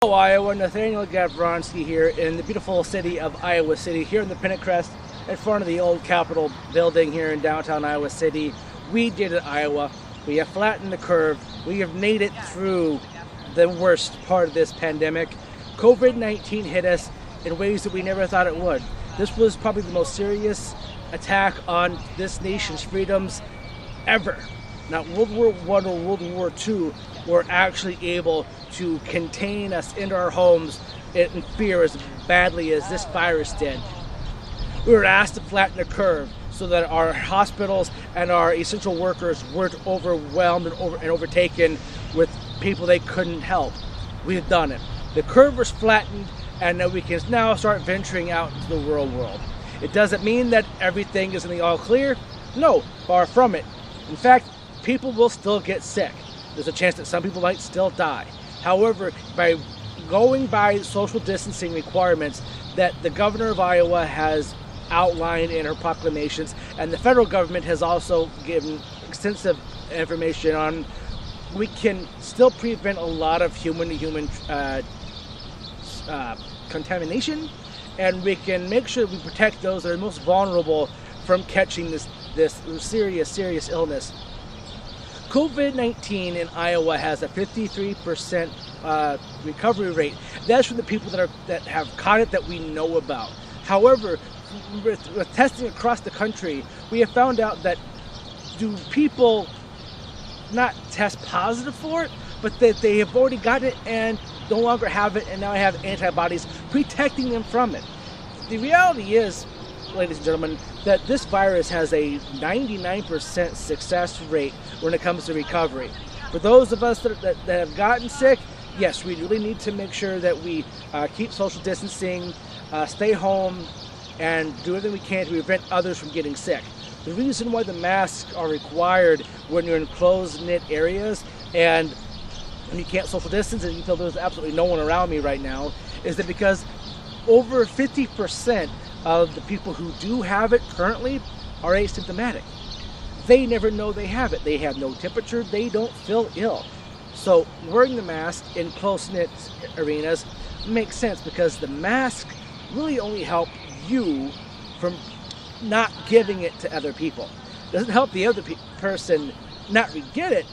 Hello Iowa, Nathaniel Gavronsky here in the beautiful city of Iowa City, here in the Pinnacle in front of the old Capitol building here in downtown Iowa City. We did it, Iowa. We have flattened the curve. We have made it through the worst part of this pandemic. COVID-19 hit us in ways that we never thought it would. This was probably the most serious attack on this nation's freedoms ever. Not World War I or World War II were actually able to contain us into our homes in fear as badly as this virus did. We were asked to flatten the curve so that our hospitals and our essential workers weren't overwhelmed and overtaken with people they couldn't help. We have done it. The curve was flattened, and we can now start venturing out into the real world. It doesn't mean that everything is in the all clear. No, far from it. In fact, people will still get sick. There's a chance that some people might still die. However, by going by social distancing requirements that the governor of Iowa has outlined in her proclamations, and the federal government has also given extensive information on, we can still prevent a lot of human-to-human contamination, and we can make sure we protect those that are most vulnerable from catching this serious illness. COVID-19 in Iowa has a 53% recovery rate. That's from the people that have caught it that we know about. However, with testing across the country, we have found out that do people not test positive for it, but that they have already gotten it and no longer have it, and now have antibodies protecting them from it. The reality is, ladies and gentlemen, that this virus has a 99% success rate when it comes to recovery. For those of us that have gotten sick, yes, we really need to make sure that we keep social distancing, stay home, and do everything we can to prevent others from getting sick. The reason why the masks are required when you're in closed-knit areas and when you can't social distance, and you feel there's absolutely no one around me right now, is that because over 50% of the people who do have it currently are asymptomatic. They never know they have it. They have no temperature. They don't feel ill. So wearing the mask in close-knit arenas makes sense, because the mask really only help you from not giving it to other people. It doesn't help the other person not get it.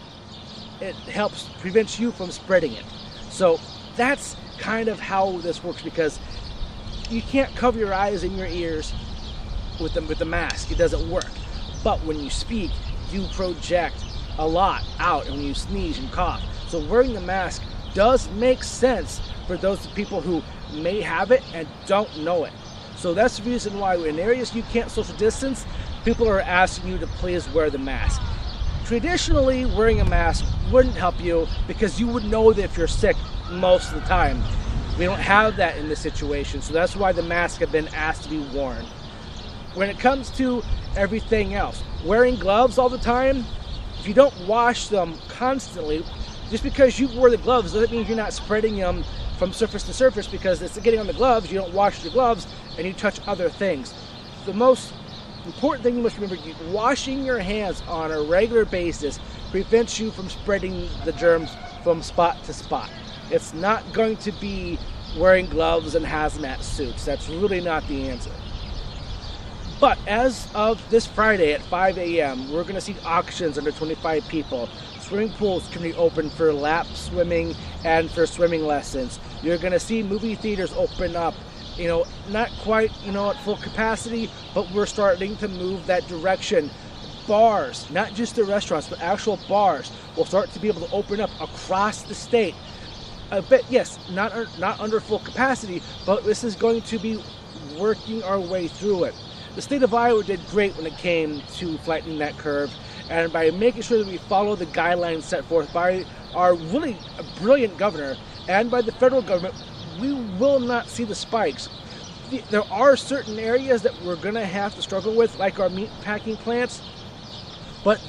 It helps prevent you from spreading it. So that's kind of how this works, because you can't cover your eyes and your ears with the mask. It doesn't work. But when you speak, you project a lot out, and when you sneeze and cough. So wearing the mask does make sense for those people who may have it and don't know it. So that's the reason why in areas you can't social distance, people are asking you to please wear the mask. Traditionally, wearing a mask wouldn't help you, because you would know that if you're sick most of the time. We don't have that in this situation, so that's why the masks have been asked to be worn. When it comes to everything else, wearing gloves all the time, if you don't wash them constantly, just because you wear the gloves doesn't mean you're not spreading them from surface to surface, because it's getting on the gloves, you don't wash your gloves, and you touch other things. The most important thing you must remember, washing your hands on a regular basis prevents you from spreading the germs from spot to spot. It's not going to be wearing gloves and hazmat suits. That's really not the answer. But as of this Friday at 5 a.m., we're going to see auctions under 25 people. Swimming pools can be open for lap swimming and for swimming lessons. You're going to see movie theaters open up. Not quite, at full capacity, but we're starting to move that direction. Bars, not just the restaurants, but actual bars, will start to be able to open up across the state. Yes, not under full capacity, but this is going to be working our way through it. The state of Iowa did great when it came to flattening that curve, and by making sure that we follow the guidelines set forth by our really brilliant governor and by the federal government, we will not see the spikes. There are certain areas that we're going to have to struggle with, like our meat packing plants, but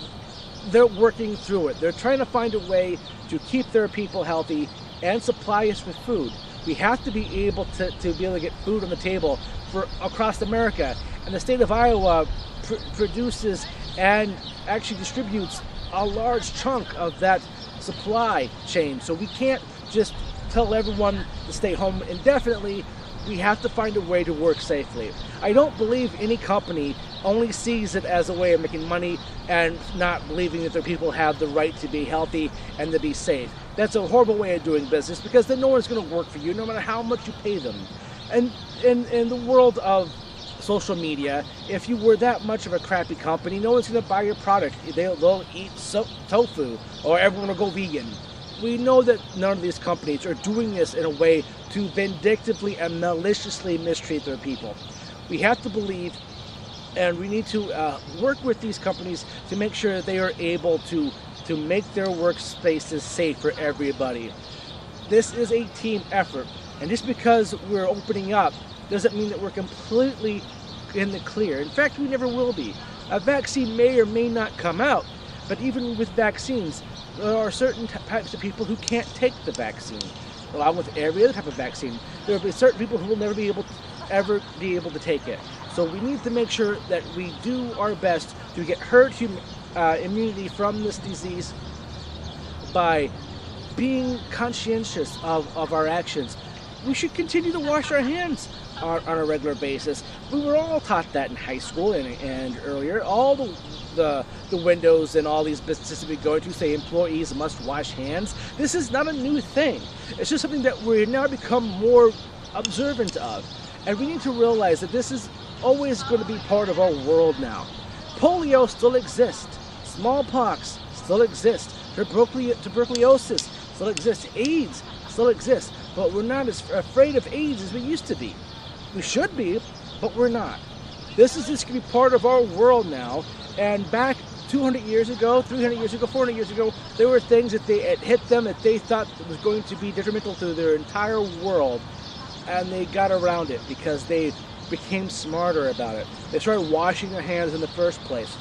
they're working through it. They're trying to find a way to keep their people healthy and supply us with food. We have to be able to be able to get food on the table for across America. And the state of Iowa produces and actually distributes a large chunk of that supply chain. So we can't just tell everyone to stay home indefinitely, we have to find a way to work safely. I don't believe any company only sees it as a way of making money and not believing that their people have the right to be healthy and to be safe. That's a horrible way of doing business, because then no one's going to work for you no matter how much you pay them. And in the world of social media, if you were that much of a crappy company, no one's going to buy your product. They'll eat tofu, or everyone will go vegan. We know that none of these companies are doing this in a way to vindictively and maliciously mistreat their people. We have to believe, and we need to work with these companies to make sure that they are able to make their workspaces safe for everybody. This is a team effort, and just because we're opening up doesn't mean that we're completely in the clear. In fact, we never will be. A vaccine may or may not come out, but even with vaccines, there are certain types of people who can't take the vaccine. Along with every other type of vaccine, there will be certain people who will never be able to take it. So we need to make sure that we do our best to get herd immunity from this disease by being conscientious of our actions. We should continue to wash our hands on a regular basis. We were all taught that in high school and earlier. All the windows and all these businesses we go to say employees must wash hands. This is not a new thing. It's just something that we've now become more observant of. And we need to realize that this is always going to be part of our world now. Polio still exists. Smallpox still exists. Tuberculosis still exists. AIDS still exists. But we're not as afraid of AIDS as we used to be. We should be, but we're not. This is just going to be part of our world now. And back 200 years ago, 300 years ago, 400 years ago, there were things that it hit them that they thought was going to be detrimental to their entire world. And they got around it because they became smarter about it. They started washing their hands in the first place.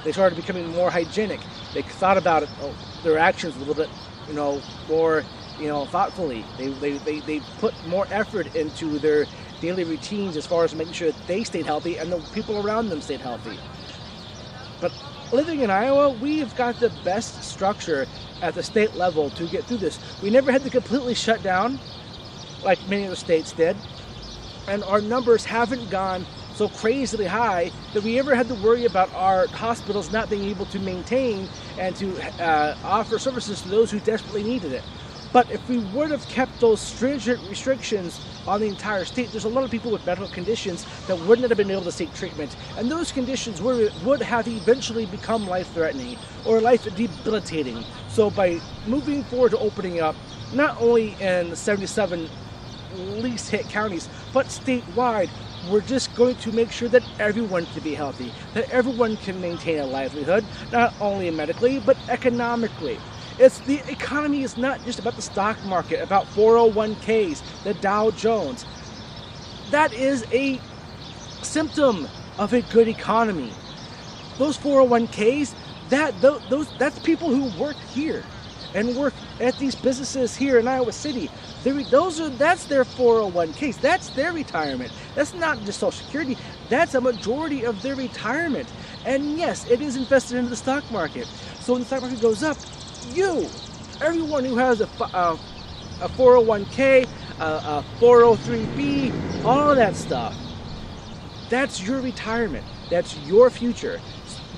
They started becoming more hygienic. They thought about their actions a little bit, more, thoughtfully. They put more effort into their daily routines as far as making sure that they stayed healthy and the people around them stayed healthy. But living in Iowa, we've got the best structure at the state level to get through this. We never had to completely shut down like many other states did. And our numbers haven't gone so crazily high that we ever had to worry about our hospitals not being able to maintain and to offer services to those who desperately needed it. But if we would have kept those stringent restrictions on the entire state, there's a lot of people with medical conditions that wouldn't have been able to seek treatment. And those conditions would have eventually become life-threatening or life-debilitating. So by moving forward to opening up, not only in the 77 least hit counties, but statewide, we're just going to make sure that everyone can be healthy, that everyone can maintain a livelihood, not only medically, but economically. The economy is not just about the stock market, about 401ks, the Dow Jones. That is a symptom of a good economy. Those 401ks, that's people who work here and work at these businesses here in Iowa City. That's their 401ks. That's their retirement. That's not just Social Security. That's a majority of their retirement. And yes, it is invested into the stock market. So when the stock market goes up, everyone who has a 401k, a 403b, all of that stuff, that's your retirement. That's your future.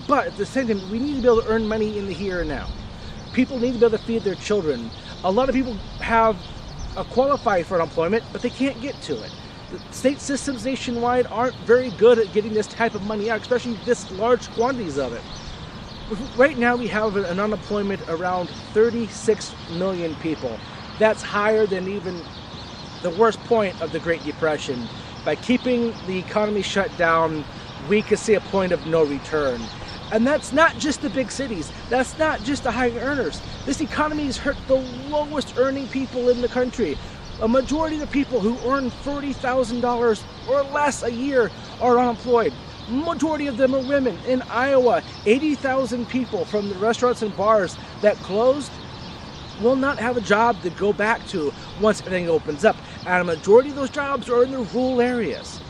But at the same time, we need to be able to earn money in the here and now. People need to be able to feed their children. A lot of people have qualified for unemployment, but they can't get to it. The state systems nationwide aren't very good at getting this type of money out, especially this large quantities of it. Right now we have an unemployment around 36 million people. That's higher than even the worst point of the Great Depression. By keeping the economy shut down, we could see a point of no return. And that's not just the big cities. That's not just the high earners. This economy has hurt the lowest earning people in the country. A majority of the people who earn $40,000 or less a year are unemployed. Majority of them are women. In Iowa, 80,000 people from the restaurants and bars that closed will not have a job to go back to once everything opens up. And a majority of those jobs are in the rural areas.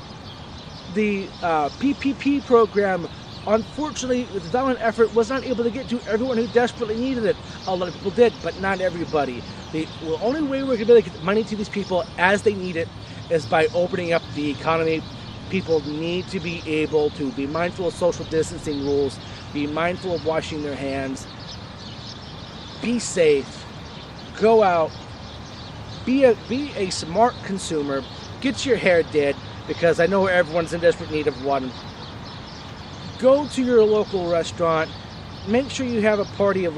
The PPP program Unfortunately, the development effort was not able to get to everyone who desperately needed it. A lot of people did, but not everybody. The only way we're going to be able to get money to these people as they need it is by opening up the economy. People need to be able to be mindful of social distancing rules, be mindful of washing their hands, be safe, go out, be a smart consumer, get your hair did, because I know everyone's in desperate need of one. Go to your local restaurant. Make sure you have a party of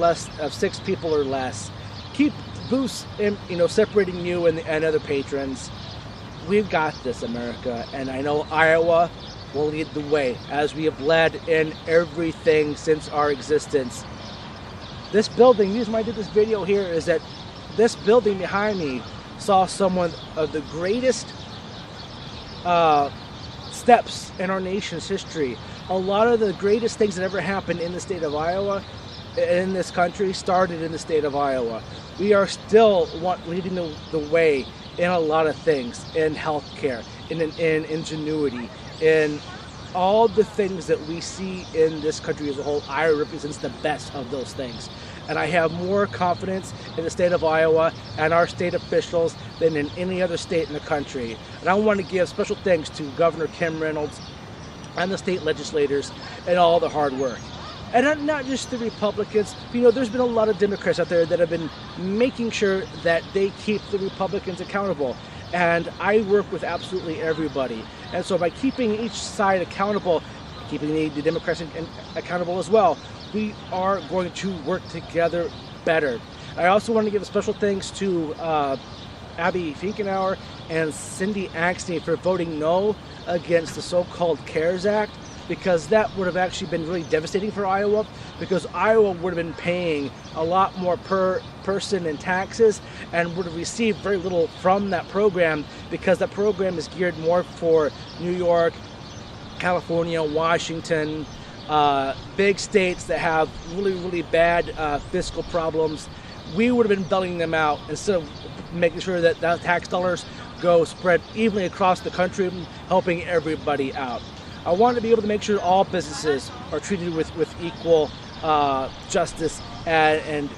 6 people or less. Keep booths, separating you and other patrons. We've got this, America, and I know Iowa will lead the way, as we have led in everything since our existence. This building, the reason why I did this video here is that this building behind me saw some of the greatest steps in our nation's history. A lot of the greatest things that ever happened in the state of Iowa, in this country, started in the state of Iowa. We are still leading the way in a lot of things, in healthcare, in ingenuity, in all the things that we see in this country as a whole. Iowa represents the best of those things. And I have more confidence in the state of Iowa and our state officials than in any other state in the country. And I want to give special thanks to Governor Kim Reynolds and the state legislators and all the hard work. And not just the Republicans. There's been a lot of Democrats out there that have been making sure that they keep the Republicans accountable. And I work with absolutely everybody. And so by keeping each side accountable, keeping the Democrats accountable as well, we are going to work together better. I also want to give a special thanks to Abby Finkenauer and Cindy Axney for voting no against the so-called CARES Act, because that would have actually been really devastating for Iowa, because Iowa would have been paying a lot more per person in taxes and would have received very little from that program, because that program is geared more for New York, California, Washington, big states that have really, really bad fiscal problems. We would have been bailing them out instead of making sure that the tax dollars go spread evenly across the country, helping everybody out. I want to be able to make sure all businesses are treated with equal justice and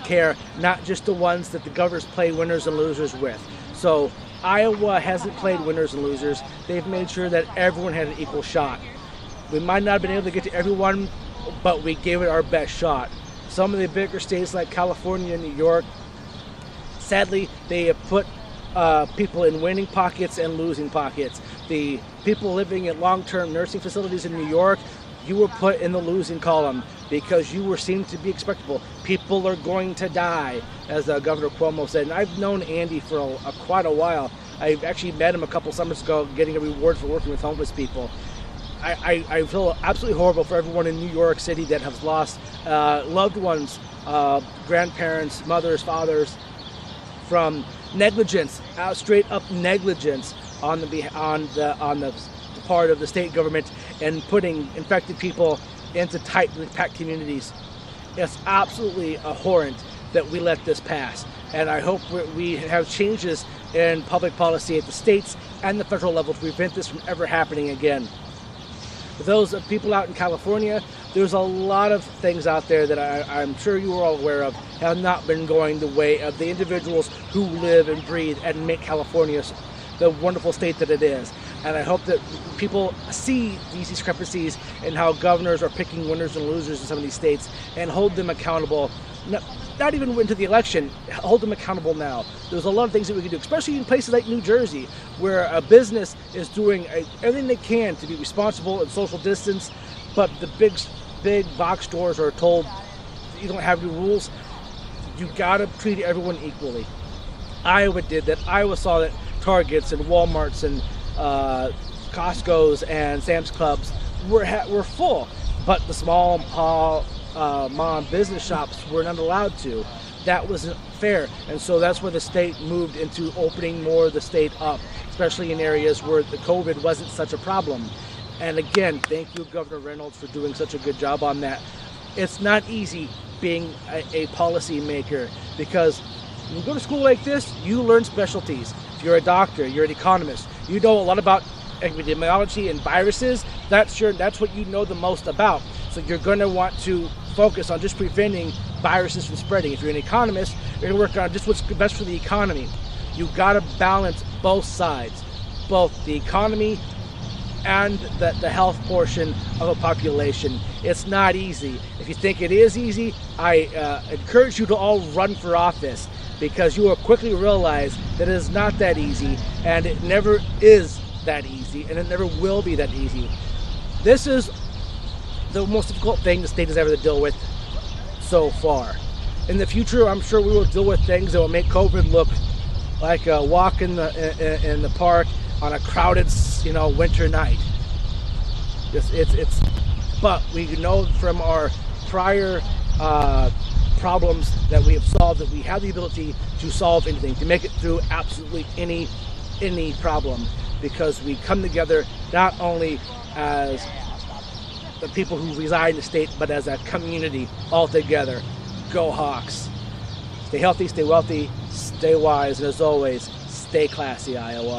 care, not just the ones that the governors play winners and losers with. So Iowa hasn't played winners and losers. They've made sure that everyone had an equal shot. We might not have been able to get to everyone, but we gave it our best shot. Some of the bigger states like California and New York, sadly, they have put people in winning pockets and losing pockets. The people living at long-term nursing facilities in New York, you were put in the losing column because you were seen to be expectable. People are going to die, as Governor Cuomo said. And I've known Andy for quite a while. I actually met him a couple summers ago getting a reward for working with homeless people. I feel absolutely horrible for everyone in New York City that has lost loved ones, grandparents, mothers, fathers, from negligence, straight up negligence on the part of the state government and putting infected people into tightly packed communities. It's absolutely abhorrent that we let this pass. And I hope we have changes in public policy at the states and the federal level to prevent this from ever happening again. For those people out in California, there's a lot of things out there that I'm sure you are all aware of have not been going the way of the individuals who live and breathe and make California the wonderful state that it is. And I hope that people see these discrepancies in how governors are picking winners and losers in some of these states and hold them accountable. Not even into the election, hold them accountable now. There's a lot of things that we can do, especially in places like New Jersey, where a business is doing everything they can to be responsible and social distance, but the big box stores are told you don't have any rules. You gotta treat everyone equally. Iowa did that. Iowa saw that Targets and Walmarts and Costco's and Sam's Clubs were full, but the small mom business shops were not allowed to. That wasn't fair, and so that's where the state moved into opening more of the state up, especially in areas where the COVID wasn't such a problem. And again, thank you, Governor Reynolds, for doing such a good job on that. It's not easy being a policy maker, because when you go to school like this, you learn specialties. If you're a doctor, you're an economist, you know a lot about epidemiology and viruses, that's what you know the most about. So you're going to want to focus on just preventing viruses from spreading. If you're an economist, you're going to work on just what's best for the economy. You got to balance both sides, both the economy and the health portion of a population. It's not easy. If you think it is easy, I encourage you to all run for office, because you will quickly realize that it is not that easy, and it never is that easy, and it never will be that easy. This is the most difficult thing the state has ever to deal with so far. In the future, I'm sure we will deal with things that will make COVID look like a walk in the park on a crowded, winter night. But we know from our prior problems that we have solved that we have the ability to solve anything, to make it through absolutely any problem, because we come together not only as the people who reside in the state, but as a community all together. Go Hawks! Stay healthy, stay wealthy, stay wise, and as always, stay classy, Iowa.